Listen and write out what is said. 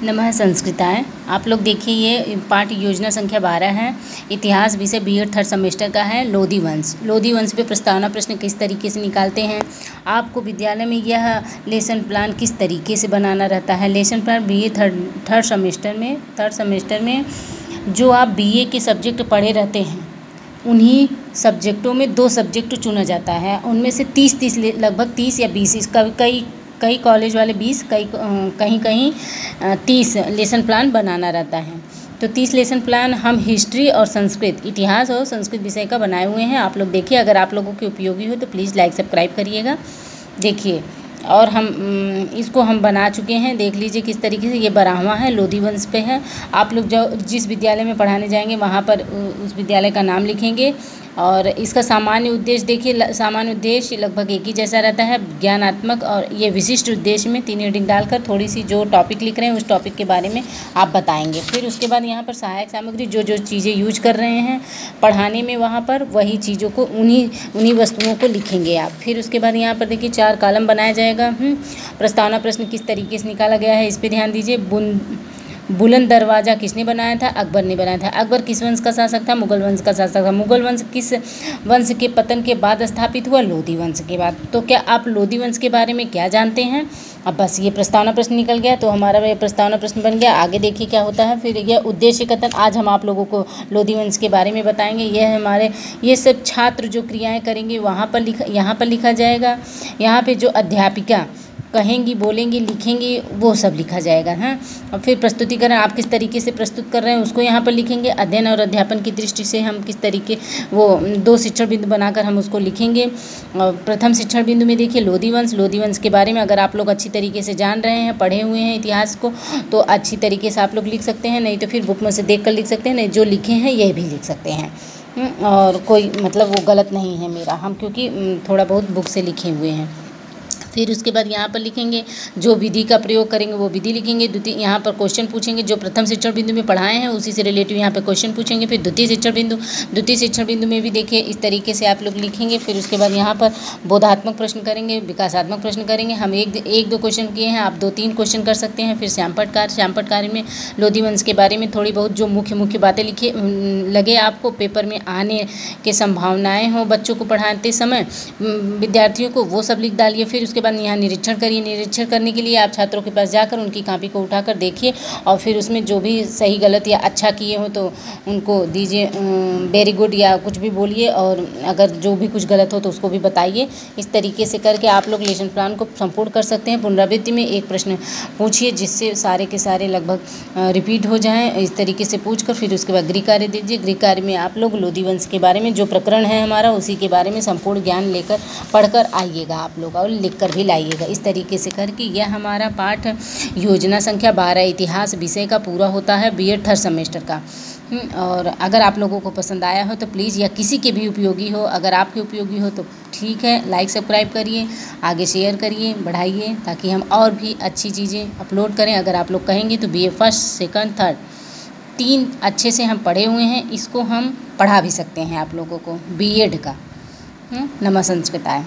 नमः संस्कृताय। आप लोग देखिए, ये पाठ योजना संख्या 12 है। इतिहास विषय बीएड थर्ड सेमेस्टर का है। लोधी वंश पे प्रस्तावना प्रश्न किस तरीके से निकालते हैं। आपको विद्यालय में यह लेसन प्लान किस तरीके से बनाना रहता है। Lesson plan BA third semester में जो आप बीए के सब्जेक्ट पढ़े रहते हैं, उन्हीं सब्जेक्टों में 2 सब्जेक्ट चुना जाता है। उनमें से 30 लगभग 30 या 20, कई कॉलेज वाले 20, कहीं 30 लेसन प्लान बनाना रहता है। तो 30 लेसन प्लान हम हिस्ट्री और संस्कृत, इतिहास और संस्कृत विषय का बनाए हुए हैं। आप लोग देखिए, अगर आप लोगों के उपयोगी हो तो प्लीज़ लाइक सब्सक्राइब करिएगा। देखिए, और हम इसको हम बना चुके हैं। देख लीजिए किस तरीके से ये 12वां है, लोधी वंश पे है। आप लोग जो जिस विद्यालय में पढ़ाने जाएंगे वहाँ पर उस विद्यालय का नाम लिखेंगे। और इसका सामान्य उद्देश्य देखिए, सामान्य उद्देश्य लगभग एक ही जैसा रहता है, ज्ञानात्मक। और ये विशिष्ट उद्देश्य में 3 हेडिंग डालकर थोड़ी सी जो टॉपिक लिख रहे हैं उस टॉपिक के बारे में आप बताएंगे। फिर उसके बाद यहाँ पर सहायक सामग्री जो चीज़ें यूज कर रहे हैं पढ़ाने में, वहाँ पर वही चीज़ों को उन्हीं वस्तुओं को लिखेंगे आप। फिर उसके बाद यहाँ पर देखिए 4 कॉलम बनाया जाएगा। प्रस्तावना प्रश्न किस तरीके से निकाला गया है, इस पर ध्यान दीजिए। बुलंद दरवाज़ा किसने बनाया था? अकबर ने बनाया था। अकबर किस वंश का शासक था? मुगल वंश का शासक था। मुगल वंश किस वंश के पतन के बाद स्थापित हुआ? लोधी वंश के बाद। तो क्या आप लोधी वंश के बारे में क्या जानते हैं? अब बस ये प्रस्तावना प्रश्न निकल गया, तो हमारा ये प्रस्तावना प्रश्न बन गया। आगे देखिए क्या होता है। फिर यह उद्देश्य कथन, आज हम आप लोगों को लोधी वंश के बारे में बताएंगे। यह हमारे ये सब छात्र जो क्रियाएँ करेंगे यहाँ पर लिखा जाएगा। यहाँ पर जो अध्यापिका कहेंगी, बोलेंगी, लिखेंगी, वो सब लिखा जाएगा। हाँ, और फिर प्रस्तुतिकरण आप किस तरीके से प्रस्तुत कर रहे हैं उसको यहाँ पर लिखेंगे। अध्ययन और अध्यापन की दृष्टि से हम किस तरीके, वो 2 शिक्षण बिंदु बनाकर हम उसको लिखेंगे। और प्रथम शिक्षण बिंदु में देखिए लोधी वंश के बारे में अगर आप लोग अच्छी तरीके से जान रहे हैं, पढ़े हुए हैं इतिहास को, तो अच्छी तरीके से आप लोग लिख सकते हैं। नहीं तो फिर बुक में से देख कर लिख सकते हैं, नहीं जो लिखे हैं यह भी लिख सकते हैं। और कोई मतलब वो गलत नहीं है मेरा, हम क्योंकि थोड़ा बहुत बुक से लिखे हुए हैं। फिर उसके बाद यहाँ पर लिखेंगे जो विधि का प्रयोग करेंगे वो विधि लिखेंगे। द्वितीय यहाँ पर क्वेश्चन पूछेंगे, जो प्रथम शिक्षण बिंदु में पढ़ाए हैं उसी से रिलेटिव यहाँ पर क्वेश्चन पूछेंगे। फिर द्वितीय शिक्षण बिंदु में भी देखिए इस तरीके से आप लोग लिखेंगे। फिर उसके बाद यहाँ पर बोधात्मक प्रश्न करेंगे, विकासात्मक प्रश्न करेंगे। हम एक दो क्वेश्चन किए हैं, आप 2-3 क्वेश्चन कर सकते हैं। फिर श्यामपट कार्य में लोधी वंश के बारे में थोड़ी बहुत जो मुख्य बातें लिखे लगे आपको पेपर में आने की संभावनाएँ हों बच्चों को पढ़ाते समय विद्यार्थियों को, वो सब लिख डालिए। फिर उसके बाद यहाँ निरीक्षण करिए। निरीक्षण करने के लिए आप छात्रों के पास जाकर उनकी कॉपी को उठाकर देखिए और फिर उसमें जो भी सही गलत या अच्छा किए हो तो उनको दीजिए वेरी गुड या कुछ भी बोलिए, और अगर जो भी कुछ गलत हो तो उसको भी बताइए। इस तरीके से करके आप लोग लेसन प्लान को संपूर्ण कर सकते हैं। पुनरावृत्ति में एक प्रश्न पूछिए जिससे सारे के सारे लगभग रिपीट हो जाएँ। इस तरीके से पूछ कर फिर उसके बाद गृह कार्य दीजिए। गृह कार्य में आप लोग लोधी वंश के बारे में जो प्रकरण है हमारा उसी के बारे में संपूर्ण ज्ञान लेकर पढ़कर आइएगा आप लोग, और लिख कर भी लाइएगा। इस तरीके से करके यह हमारा पाठ योजना संख्या 12 इतिहास विषय का पूरा होता है बीएड थर्ड सेमेस्टर का। और अगर आप लोगों को पसंद आया हो तो प्लीज़, या किसी के भी उपयोगी हो, अगर आपके उपयोगी हो तो ठीक है, लाइक सब्सक्राइब करिए, आगे शेयर करिए, बढ़ाइए, ताकि हम और भी अच्छी चीज़ें अपलोड करें। अगर आप लोग कहेंगे तो बीए फर्स्ट सेकंड थर्ड 3 अच्छे से हम पढ़े हुए हैं, इसको हम पढ़ा भी सकते हैं आप लोगों को बीएड का। नमः संस्कृताय।